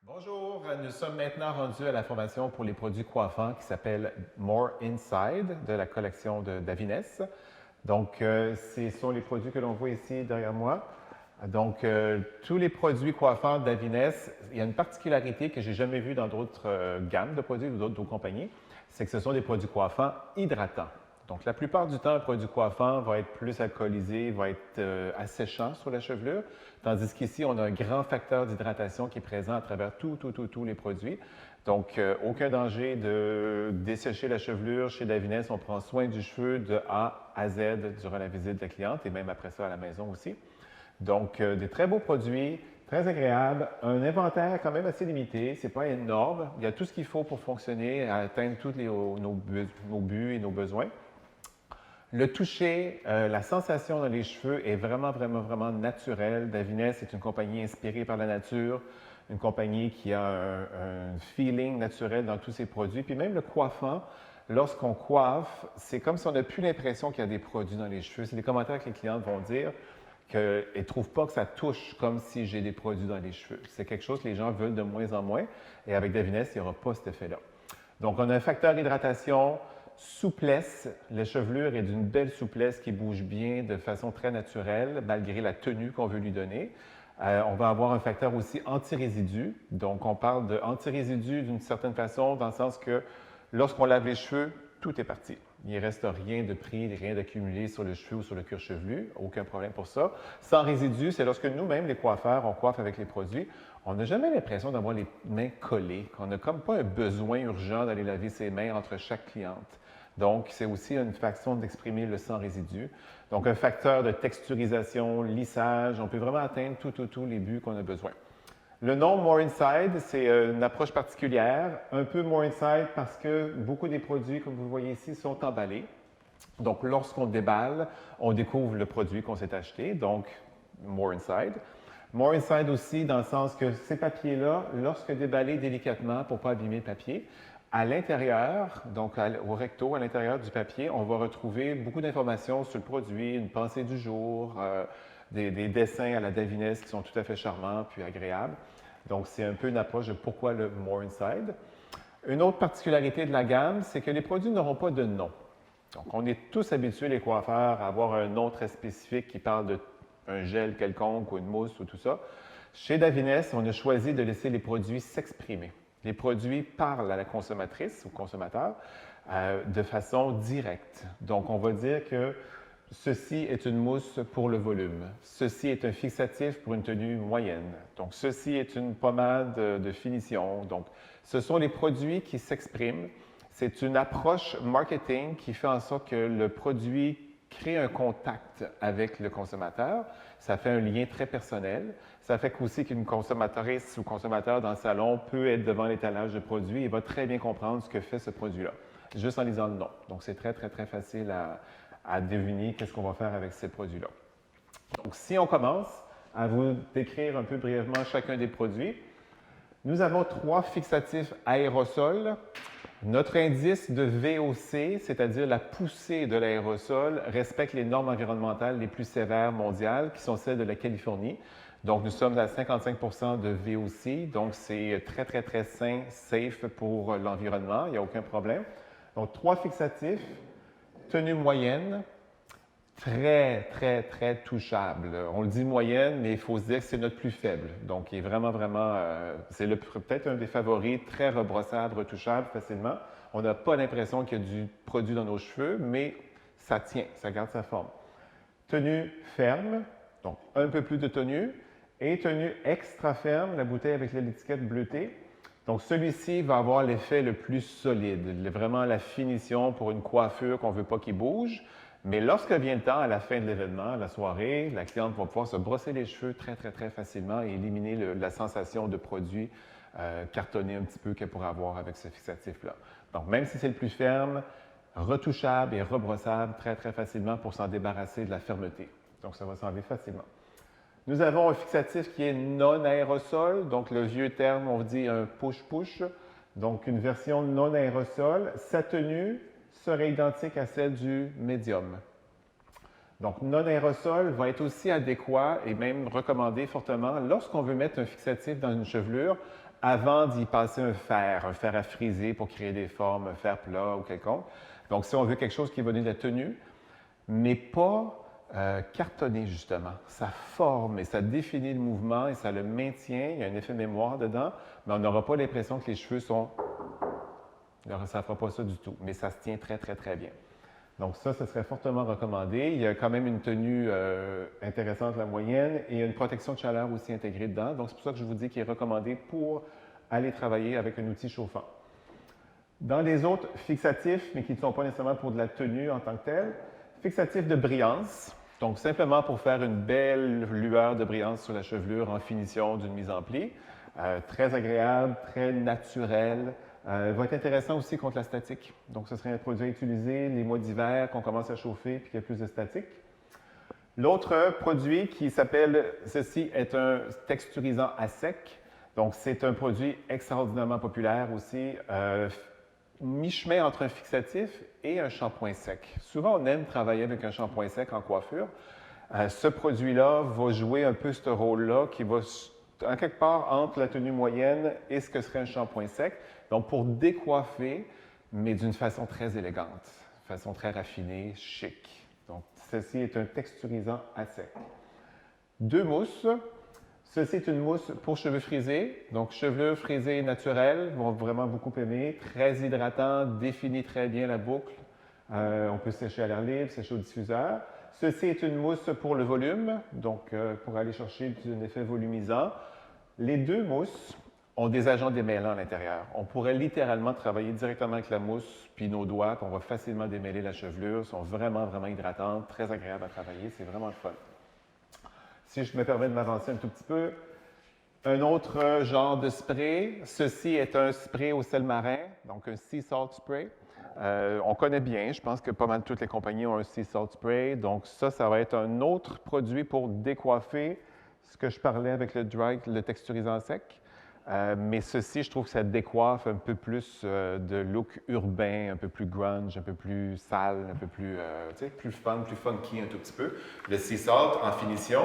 Bonjour, nous sommes maintenant rendus à la formation pour les produits coiffants qui s'appelle More Inside de la collection de Davines. Donc, ce sont les produits que l'on voit ici derrière moi. Donc, tous les produits coiffants Davines, il y a une particularité que j'ai jamais vue dans d'autres gammes de produits ou d'autres compagnies, c'est que ce sont des produits coiffants hydratants. Donc, la plupart du temps, un produit coiffant va être plus alcoolisé, va être asséchant sur la chevelure, tandis qu'ici, on a un grand facteur d'hydratation qui est présent à travers tous les produits. Donc, aucun danger de dessécher la chevelure. Chez Davines, on prend soin du cheveu de A à Z durant la visite de la cliente et même après ça à la maison aussi. Donc, des très beaux produits, très agréables, un inventaire quand même assez limité, c'est pas énorme. Il y a tout ce qu'il faut pour fonctionner, à atteindre tous nos buts et nos besoins. Le toucher, la sensation dans les cheveux est vraiment naturelle. Davines est une compagnie inspirée par la nature, une compagnie qui a un feeling naturel dans tous ses produits. Puis même le coiffant, lorsqu'on coiffe, c'est comme si on n'a plus l'impression qu'il y a des produits dans les cheveux. C'est les commentaires que les clientes vont dire qu'elles ne trouvent pas que ça touche comme si j'ai des produits dans les cheveux. C'est quelque chose que les gens veulent de moins en moins. Et avec Davines, il n'y aura pas cet effet-là. Donc, on a un facteur d'hydratation, souplesse. La chevelure est d'une belle souplesse qui bouge bien de façon très naturelle, malgré la tenue qu'on veut lui donner. On va avoir un facteur aussi anti-résidu. Donc, on parle de anti-résidu d'une certaine façon, dans le sens que lorsqu'on lave les cheveux, tout est parti. Il ne reste rien de pris, rien d'accumulé sur le cheveu ou sur le cuir chevelu. Aucun problème pour ça. Sans résidu, c'est lorsque nous-mêmes, les coiffeurs, on coiffe avec les produits, on n'a jamais l'impression d'avoir les mains collées, qu'on n'a comme pas un besoin urgent d'aller laver ses mains entre chaque cliente. Donc, c'est aussi une façon d'exprimer le sans résidu. Donc, un facteur de texturisation, lissage, on peut vraiment atteindre tous les buts qu'on a besoin. Le nom More Inside, c'est une approche particulière, un peu More Inside parce que beaucoup des produits, comme vous le voyez ici, sont emballés. Donc, lorsqu'on déballe, on découvre le produit qu'on s'est acheté, donc More Inside. More Inside aussi dans le sens que ces papiers-là, lorsque déballés délicatement pour ne pas abîmer le papier, à l'intérieur, donc au recto, à l'intérieur du papier, on va retrouver beaucoup d'informations sur le produit, une pensée du jour, des dessins à la Davines qui sont tout à fait charmants puis agréables. Donc, c'est un peu une approche de pourquoi le More Inside. Une autre particularité de la gamme, c'est que les produits n'auront pas de nom. Donc, on est tous habitués, les coiffeurs, à avoir un nom très spécifique qui parle d'un gel quelconque ou une mousse ou tout ça. Chez Davines, on a choisi de laisser les produits s'exprimer. Les produits parlent à la consommatrice ou consommateur de façon directe. Donc, on va dire que ceci est une mousse pour le volume. Ceci est un fixatif pour une tenue moyenne. Donc, ceci est une pommade de finition. Donc, ce sont les produits qui s'expriment. C'est une approche marketing qui fait en sorte que le produit crée un contact avec le consommateur. Ça fait un lien très personnel. Ça fait aussi qu'une consommatrice ou consommateur dans le salon peut être devant l'étalage de produits et va très bien comprendre ce que fait ce produit-là, juste en lisant le nom. Donc, c'est très facile à deviner qu'est-ce qu'on va faire avec ces produits-là. Donc, si on commence à vous décrire un peu brièvement chacun des produits, nous avons 3 fixatifs aérosols. Notre indice de VOC, c'est-à-dire la poussée de l'aérosol, respecte les normes environnementales les plus sévères mondiales, qui sont celles de la Californie. Donc, nous sommes à 55 de VOC, donc c'est très sain, safe pour l'environnement, il n'y a aucun problème. Donc, 3 fixatifs, tenue moyenne, très touchable. On le dit moyenne, mais il faut se dire que c'est notre plus faible. Donc, il est vraiment, c'est peut-être un des favoris, très rebrossable, retouchable facilement. On n'a pas l'impression qu'il y a du produit dans nos cheveux, mais ça tient, ça garde sa forme. Tenue ferme, donc un peu plus de tenue, et tenue extra ferme, la bouteille avec l'étiquette bleutée. Donc, celui-ci va avoir l'effet le plus solide, vraiment la finition pour une coiffure qu'on ne veut pas qu'il bouge. Mais lorsque vient le temps, à la fin de l'événement, la soirée, la cliente va pouvoir se brosser les cheveux très facilement et éliminer la sensation de produit cartonné un petit peu qu'elle pourrait avoir avec ce fixatif-là. Donc, même si c'est le plus ferme, retouchable et rebrossable très facilement pour s'en débarrasser de la fermeté. Donc, ça va s'enlever facilement. Nous avons un fixatif qui est non aérosol, donc le vieux terme, on dit un push-push, donc une version non aérosol. Sa tenue serait identique à celle du médium. Donc, non-aérosol va être aussi adéquat et même recommandé fortement lorsqu'on veut mettre un fixatif dans une chevelure avant d'y passer un fer à friser pour créer des formes, un fer plat ou quelconque. Donc, si on veut quelque chose qui va donner de la tenue, mais pas cartonné, justement. Ça forme et ça définit le mouvement et ça le maintient. Il y a un effet mémoire dedans, mais on n'aura pas l'impression que les cheveux sont... Alors, ça ne fera pas ça du tout, mais ça se tient très, très, très bien. Donc ça, ce serait fortement recommandé. Il y a quand même une tenue intéressante, la moyenne, et il y a une protection de chaleur aussi intégrée dedans. Donc c'est pour ça que je vous dis qu'il est recommandé pour aller travailler avec un outil chauffant. Dans les autres fixatifs, mais qui ne sont pas nécessairement pour de la tenue en tant que tel, fixatif de brillance, donc simplement pour faire une belle lueur de brillance sur la chevelure en finition d'une mise en pli. Très agréable, très naturel. Va être intéressant aussi contre la statique. Donc, ce serait un produit à utiliser les mois d'hiver, qu'on commence à chauffer puis qu'il y a plus de statique. L'autre produit qui s'appelle, ceci est un texturisant à sec. Donc, c'est un produit extraordinairement populaire aussi, mi-chemin entre un fixatif et un shampoing sec. Souvent, on aime travailler avec un shampoing sec en coiffure. Ce produit-là va jouer un peu ce rôle-là qui va en quelque part entre la tenue moyenne et ce que serait un shampoing sec. Donc, pour décoiffer, mais d'une façon très élégante, de façon très raffinée, chic. Donc, ceci est un texturisant à sec. Deux mousses. Ceci est une mousse pour cheveux frisés. Donc, cheveux frisés naturels vont vraiment beaucoup aimer. Très hydratant, définit très bien la boucle. On peut sécher à l'air libre, sécher au diffuseur. Ceci est une mousse pour le volume, donc pour aller chercher un effet volumisant. Les deux mousses ont des agents démêlants à l'intérieur. On pourrait littéralement travailler directement avec la mousse puis nos doigts, puis on va facilement démêler la chevelure. Elles sont vraiment, vraiment hydratantes, très agréables à travailler. C'est vraiment le fun. Si je me permets de m'avancer un tout petit peu, un autre genre de spray. Ceci est un spray au sel marin, donc un Sea Salt Spray. On connaît bien, je pense que pas mal toutes les compagnies ont un Sea Salt Spray. Donc ça va être un autre produit pour décoiffer ce que je parlais avec le dry, le texturisant sec. Mais ceci, je trouve que ça décoiffe un peu plus de look urbain, un peu plus grunge, un peu plus sale, un peu plus, plus fun, plus funky un tout petit peu. Le Sea Salt en finition,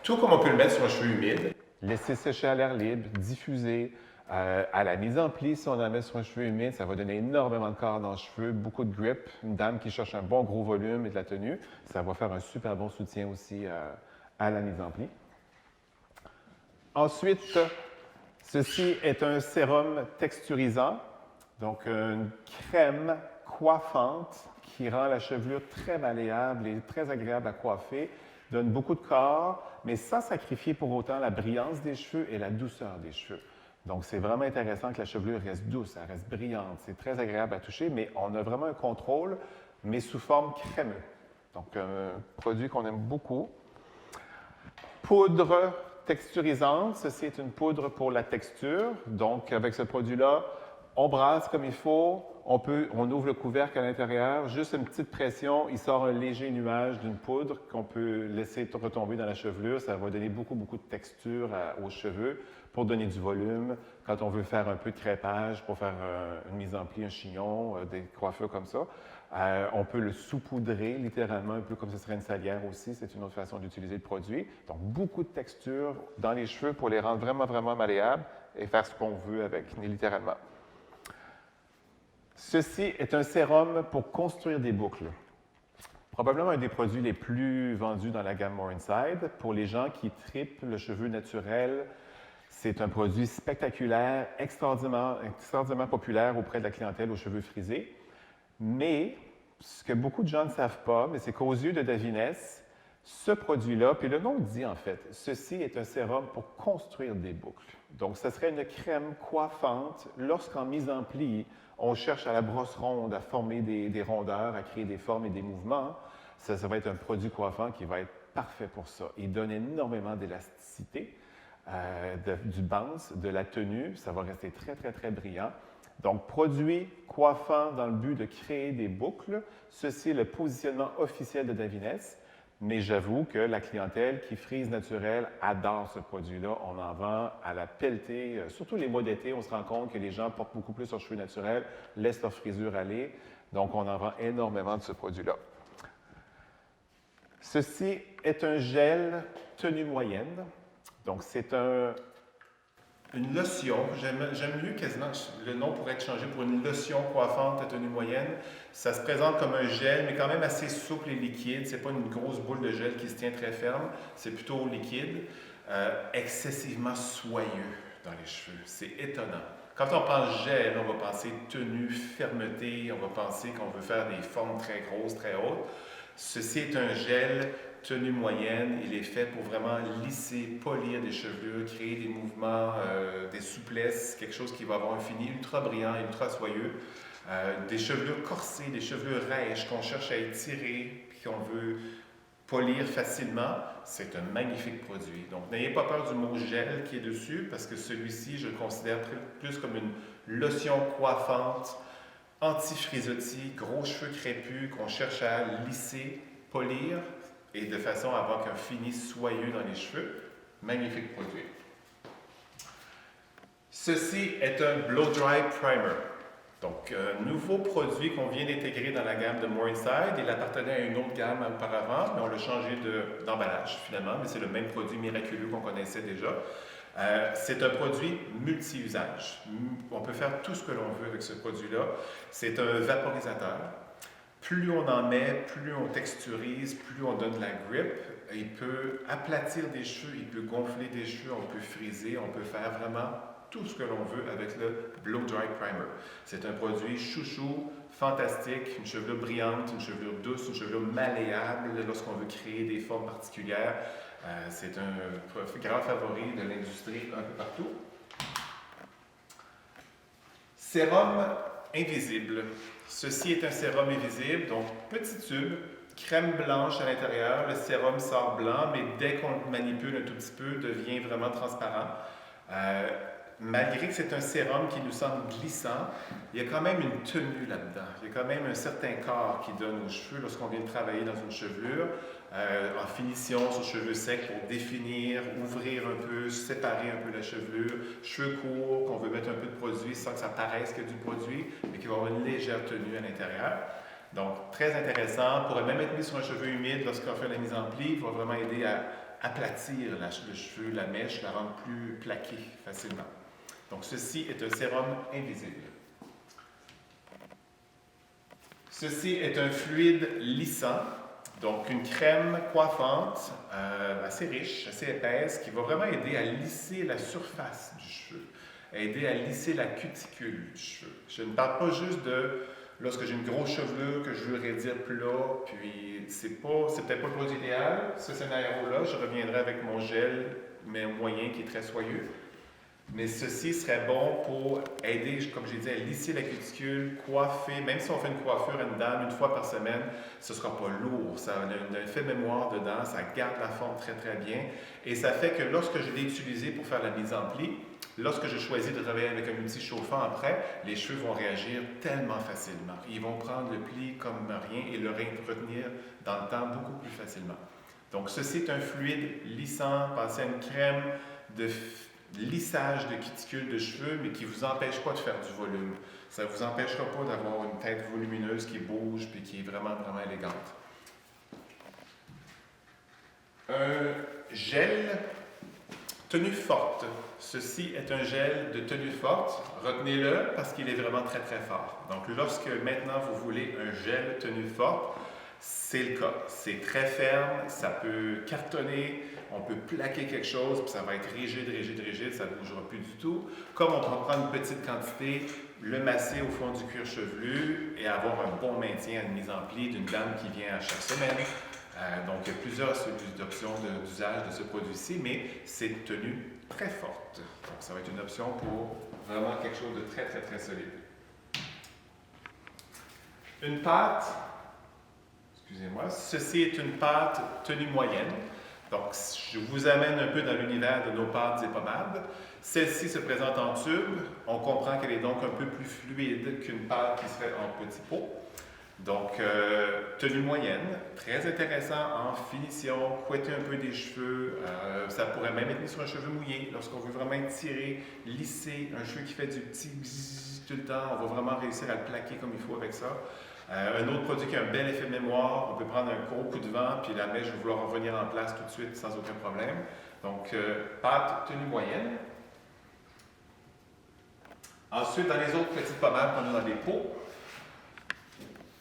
tout comme on peut le mettre sur un cheveu humide, laisser sécher à l'air libre, diffuser. À la mise en pli, si on en met sur un cheveu humide, ça va donner énormément de corps dans le cheveu, beaucoup de grip. Une dame qui cherche un bon gros volume et de la tenue, ça va faire un super bon soutien aussi à la mise en pli. Ensuite, ceci est un sérum texturisant, donc une crème coiffante qui rend la chevelure très malléable et très agréable à coiffer, donne beaucoup de corps, mais sans sacrifier pour autant la brillance des cheveux et la douceur des cheveux. Donc, c'est vraiment intéressant que la chevelure reste douce, elle reste brillante. C'est très agréable à toucher, mais on a vraiment un contrôle, mais sous forme crémeuse. Donc, un produit qu'on aime beaucoup. Poudre texturisante. Ceci est une poudre pour la texture. Donc, avec ce produit-là, on brasse comme il faut. On ouvre le couvercle à l'intérieur. Juste une petite pression, il sort un léger nuage d'une poudre qu'on peut laisser retomber dans la chevelure. Ça va donner beaucoup, beaucoup de texture aux cheveux pour donner du volume. Quand on veut faire un peu de crêpage, pour faire une mise en pli, un chignon, des coiffures comme ça, on peut le saupoudrer littéralement, un peu comme ce serait une salière aussi. C'est une autre façon d'utiliser le produit. Donc, beaucoup de texture dans les cheveux pour les rendre vraiment, vraiment malléables et faire ce qu'on veut avec, littéralement. Ceci est un sérum pour construire des boucles. Probablement un des produits les plus vendus dans la gamme More Inside. Pour les gens qui tripent le cheveu naturel, c'est un produit spectaculaire, extraordinairement populaire auprès de la clientèle aux cheveux frisés. Mais ce que beaucoup de gens ne savent pas, c'est qu'aux yeux de Davines, ce produit-là, puis le nom le dit en fait, ceci est un sérum pour construire des boucles. Donc, ce serait une crème coiffante lorsqu'en mise en pli, on cherche à la brosse ronde à former des rondeurs, à créer des formes et des mouvements. Ça va être un produit coiffant qui va être parfait pour ça. Il donne énormément d'élasticité, du bounce, de la tenue. Ça va rester très, très, très brillant. Donc, produit coiffant dans le but de créer des boucles. Ceci est le positionnement officiel de Davines. Mais j'avoue que la clientèle qui frise naturel adore ce produit-là. On en vend à la pelletée. Surtout les mois d'été, on se rend compte que les gens portent beaucoup plus leurs cheveux naturels, laissent leur frisure aller. Donc, on en vend énormément de ce produit-là. Ceci est un gel tenue moyenne. Donc, c'est une lotion. J'aime mieux quasiment, le nom pourrait être changé pour une lotion coiffante à tenue moyenne. Ça se présente comme un gel, mais quand même assez souple et liquide. Ce n'est pas une grosse boule de gel qui se tient très ferme. C'est plutôt liquide, excessivement soyeux dans les cheveux. C'est étonnant. Quand on pense gel, on va penser tenue, fermeté, on va penser qu'on veut faire des formes très grosses, très hautes. Ceci est un gel tenue moyenne. Il est fait pour vraiment lisser, polir des chevelures, créer des mouvements, des souplesses, quelque chose qui va avoir un fini ultra brillant, ultra soyeux. Des chevelures corsées, des chevelures rêches qu'on cherche à étirer, puis qu'on veut polir facilement. C'est un magnifique produit. Donc, n'ayez pas peur du mot gel qui est dessus, parce que celui-ci, je le considère plus comme une lotion coiffante, anti-frisottis, gros cheveux crépus qu'on cherche à lisser, polir, et de façon à avoir qu'un fini soyeux dans les cheveux. Magnifique produit. Ceci est un Blow Dry Primer. Donc, un nouveau produit qu'on vient d'intégrer dans la gamme de More Inside. Il appartenait à une autre gamme auparavant, mais on l'a changé d'emballage finalement, mais c'est le même produit miraculeux qu'on connaissait déjà. C'est un produit multi-usage. On peut faire tout ce que l'on veut avec ce produit-là. C'est un vaporisateur. Plus on en met, plus on texturise, plus on donne de la grip. Il peut aplatir des cheveux, il peut gonfler des cheveux, on peut friser, on peut faire vraiment tout ce que l'on veut avec le Blow Dry Primer. C'est un produit chouchou, fantastique, une chevelure brillante, une chevelure douce, une chevelure malléable lorsqu'on veut créer des formes particulières. C'est un grand favori de l'industrie un peu partout. Sérum invisible. Ceci est un sérum invisible, donc petit tube, crème blanche à l'intérieur. Le sérum sort blanc, mais dès qu'on le manipule un tout petit peu, devient vraiment transparent. Malgré que c'est un sérum qui nous semble glissant, il y a quand même une tenue là-dedans. Il y a quand même un certain corps qui donne aux cheveux lorsqu'on vient de travailler dans une chevelure, en finition sur cheveux secs pour définir, ouvrir un peu, séparer un peu la chevelure, cheveux courts, qu'on veut mettre un peu de produit sans que ça paraisse que du produit, mais qui va avoir une légère tenue à l'intérieur. Donc, très intéressant. Pourrait même être mis sur un cheveu humide lorsqu'on fait la mise en pli. Il va vraiment aider à aplatir le cheveu, la mèche, la rendre plus plaquée facilement. Donc, ceci est un sérum invisible. Ceci est un fluide lissant, donc une crème coiffante assez riche, assez épaisse, qui va vraiment aider à lisser la surface du cheveu, aider à lisser la cuticule du cheveu. Je ne parle pas juste de lorsque j'ai une grosse chevelure que je veux raidir plat, puis c'est peut-être pas le produit idéal. Ce scénario-là, je reviendrai avec mon gel, mais moyen qui est très soyeux. Mais ceci serait bon pour aider, comme j'ai dit, à lisser la cuticule, coiffer. Même si on fait une coiffure à une dame une fois par semaine, ce ne sera pas lourd. Ça a un effet mémoire dedans, ça garde la forme très très bien. Et ça fait que lorsque je l'ai utilisé pour faire la mise en pli, lorsque je choisis de travailler avec un outil chauffant après, les cheveux vont réagir tellement facilement. Ils vont prendre le pli comme rien et le retenir dans le temps beaucoup plus facilement. Donc ceci est un fluide lissant, pensez à une crème de lissage de cuticule de cheveux, mais qui ne vous empêche pas de faire du volume. Ça ne vous empêchera pas d'avoir une tête volumineuse qui bouge et qui est vraiment, vraiment élégante. Un gel tenue forte. Ceci est un gel de tenue forte. Retenez-le parce qu'il est vraiment très, très fort. Donc, lorsque maintenant vous voulez un gel tenue forte, c'est le cas. C'est très ferme, ça peut cartonner, on peut plaquer quelque chose, puis ça va être rigide, rigide, rigide, ça ne bougera plus du tout. Comme on peut en prendre une petite quantité, le masser au fond du cuir chevelu et avoir un bon maintien à une mise en pli d'une dame qui vient à chaque semaine. Donc, il y a plusieurs options d'usage de ce produit-ci, mais c'est une tenue très forte. Donc, ça va être une option pour vraiment quelque chose de très, très, très solide. Une pâte, excusez-moi, ceci est une pâte tenue moyenne. Donc, je vous amène un peu dans l'univers de nos pâtes et pommades. Celle-ci se présente en tube. On comprend qu'elle est donc un peu plus fluide qu'une pâte qui serait en petit pot. Donc, tenue moyenne, très intéressant en finition, couetter un peu des cheveux. Ça pourrait même être mis sur un cheveu mouillé lorsqu'on veut vraiment étirer, lisser un cheveu qui fait du petit bzzz tout le temps. On va vraiment réussir à le plaquer comme il faut avec ça. Un autre produit qui a un bel effet de mémoire, on peut prendre un gros coup de vent, puis la mèche va vouloir revenir en place tout de suite sans aucun problème. Donc, pâte tenue moyenne. Ensuite, dans les autres petites pommades qu'on a dans les pots,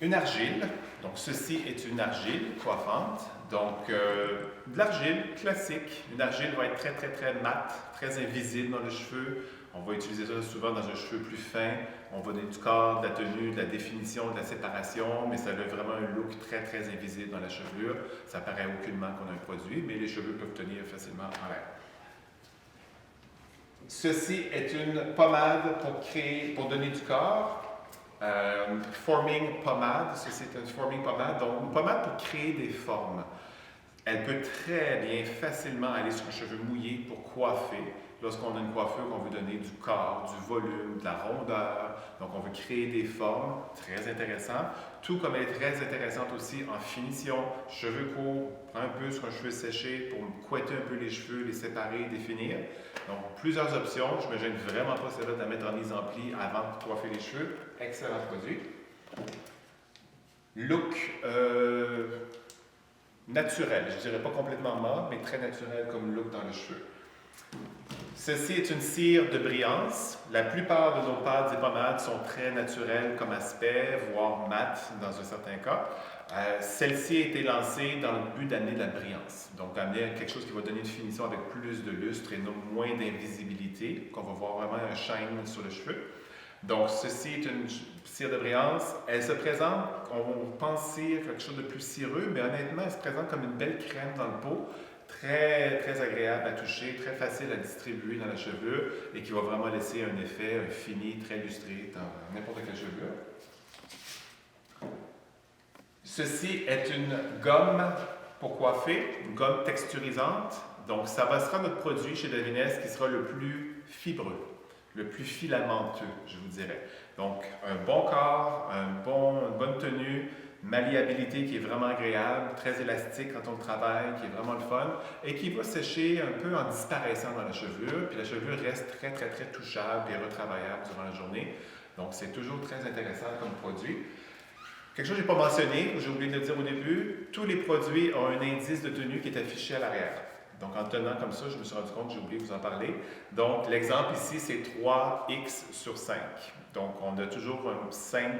une argile. Donc, ceci est une argile coiffante. Donc, de l'argile classique. Une argile va être très, très, très mate, très invisible dans les cheveux. On va utiliser ça souvent dans un cheveu plus fin. On va donner du corps, de la tenue, de la définition, de la séparation, mais ça a vraiment un look très, très invisible dans la chevelure. Ça paraît aucunement qu'on a un produit, mais les cheveux peuvent tenir facilement en l'air. Ceci est une pommade pour donner du corps. Forming pommade, ceci est une forming pommade, donc une pommade pour créer des formes. Elle peut très bien, facilement aller sur un cheveu mouillé pour coiffer. Lorsqu'on a une coiffure, on veut donner du corps, du volume, de la rondeur. Donc, on veut créer des formes, très intéressant. Tout comme elle est très intéressante aussi en finition. Cheveux courts, prends un peu sur un cheveu séché pour couetter un peu les cheveux, les séparer, définir. Donc, plusieurs options. Je ne me gêne vraiment pas celle-là de la mettre en mise en pli avant de coiffer les cheveux. Excellent produit. Look naturel. Je ne dirais pas complètement mort, mais très naturel comme look dans les cheveux. Ceci est une cire de brillance. La plupart de nos pâtes et pommades sont très naturelles comme aspect, voire mat dans un certain cas. Celle-ci a été lancée dans le but d'amener de la brillance. Donc, d'amener quelque chose qui va donner une finition avec plus de lustre et non moins d'invisibilité, qu'on va voir vraiment un shine sur le cheveu. Donc, ceci est une cire de brillance. Elle se présente, on pense cire, quelque chose de plus cireux, mais honnêtement, elle se présente comme une belle crème dans le pot. Très, très agréable à toucher, très facile à distribuer dans la chevelure et qui va vraiment laisser un effet, un fini très lustré dans n'importe quelle chevelure. Ceci est une gomme pour coiffer, une gomme texturisante. Donc, ça sera notre produit chez Davines qui sera le plus fibreux, le plus filamenteux, je vous dirais. Donc, un bon corps, une bonne tenue, malléabilité qui est vraiment agréable, très élastique quand on le travaille, qui est vraiment le fun, et qui va sécher un peu en disparaissant dans la chevelure, puis la chevelure reste très, très, très touchable et retravaillable durant la journée. Donc, c'est toujours très intéressant comme produit. Quelque chose que je n'ai pas mentionné, ou j'ai oublié de le dire au début, tous les produits ont un indice de tenue qui est affiché à l'arrière. Donc, en tenant comme ça, je me suis rendu compte, j'ai oublié de vous en parler. Donc, l'exemple ici, c'est 3x sur 5. Donc, on a toujours 5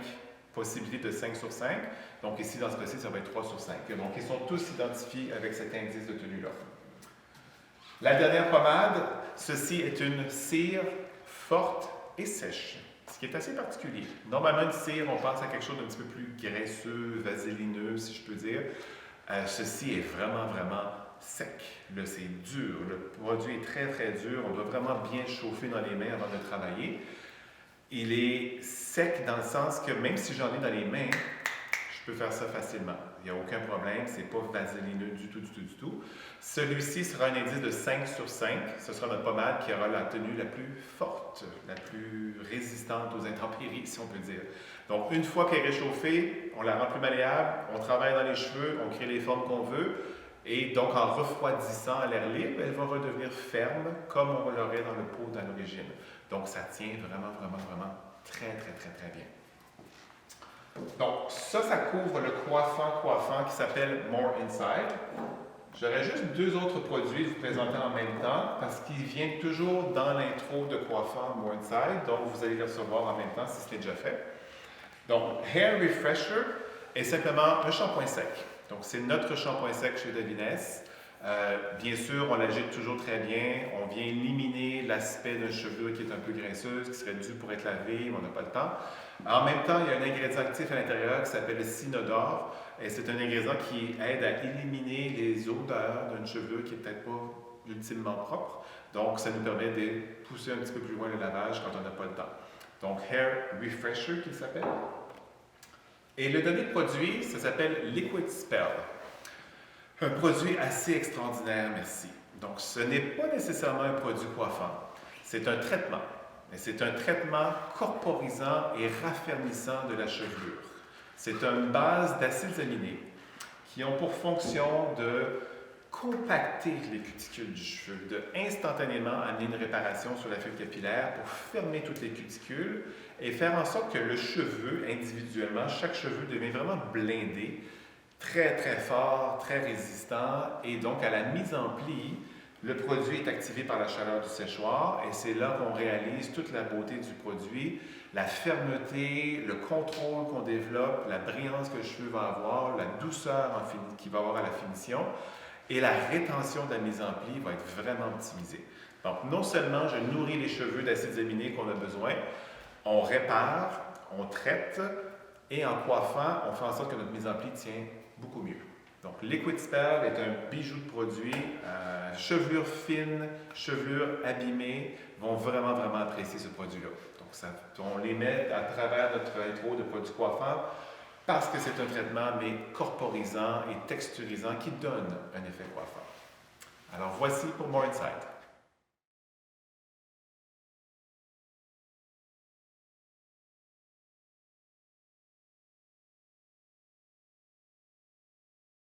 possibilités de 5 sur 5. Donc, ici, dans ce cas-ci, ça va être 3 sur 5. Donc, ils sont tous identifiés avec cet indice de tenue-là. La dernière pommade, ceci est une cire forte et sèche, ce qui est assez particulier. Normalement, une cire, on pense à quelque chose d'un petit peu plus graisseux, vaselineux, si je peux dire. Ceci est vraiment, vraiment sec. Là, c'est dur. Le produit est très, très dur. On doit vraiment bien chauffer dans les mains avant de travailler. Il est sec dans le sens que même si j'en ai dans les mains, je peux faire ça facilement. Il n'y a aucun problème. Ce n'est pas vaselineux du tout, du tout, du tout. Celui-ci sera un indice de 5 sur 5. Ce sera notre pommade qui aura la tenue la plus forte, la plus résistante aux intempéries, si on peut dire. Donc, une fois qu'elle est réchauffée, on la rend plus malléable, on travaille dans les cheveux, on crée les formes qu'on veut. Et donc, en refroidissant à l'air libre, elle va redevenir ferme comme on l'aurait dans le pot à l'origine. Donc, ça tient vraiment, vraiment, vraiment très, très, très, très bien. Donc, ça couvre le coiffant qui s'appelle More Inside. J'aurais juste 2 autres produits à vous présenter en même temps parce qu'ils viennent toujours dans l'intro de coiffant More Inside. Donc, vous allez les recevoir en même temps si ce n'est déjà fait. Donc, Hair Refresher est simplement un shampoing sec. Donc, c'est notre shampoing sec chez Davines. Bien sûr, on l'agite toujours très bien. On vient éliminer l'aspect d'une chevelure qui est un peu graisseuse, qui serait due pour être lavée, mais on n'a pas le temps. En même temps, il y a un ingrédient actif à l'intérieur qui s'appelle le Synodore. Et c'est un ingrédient qui aide à éliminer les odeurs d'une chevelure qui n'est peut-être pas ultimement propre. Donc, ça nous permet de pousser un petit peu plus loin le lavage quand on n'a pas le temps. Donc, Hair Refresher qu'il s'appelle. Et le dernier produit, ça s'appelle Liquid Spell. Un produit assez extraordinaire, merci. Donc, ce n'est pas nécessairement un produit coiffant. C'est un traitement. Mais c'est un traitement corporisant et raffermissant de la chevelure. C'est une base d'acides aminés qui ont pour fonction de compacter les cuticules du cheveu, de instantanément amener une réparation sur la fibre capillaire pour fermer toutes les cuticules et faire en sorte que le cheveu, individuellement, chaque cheveu devient vraiment blindé, très très fort, très résistant, et donc à la mise en pli, le produit est activé par la chaleur du séchoir et c'est là qu'on réalise toute la beauté du produit, la fermeté, le contrôle qu'on développe, la brillance que le cheveu va avoir, la douceur qu'il va avoir à la finition et la rétention de la mise en pli va être vraiment optimisée. Donc non seulement je nourris les cheveux d'acides aminés qu'on a besoin, on répare, on traite et en coiffant, on fait en sorte que notre mise en pli tient beaucoup mieux. Donc, Liquid Spell est un bijou de produit. Chevelure fine, chevelure abîmée vont vraiment, vraiment apprécier ce produit-là. Donc, on les met à travers notre intro de produits coiffants parce que c'est un traitement, mais corporisant et texturisant qui donne un effet coiffant. Alors, voici pour More Insight.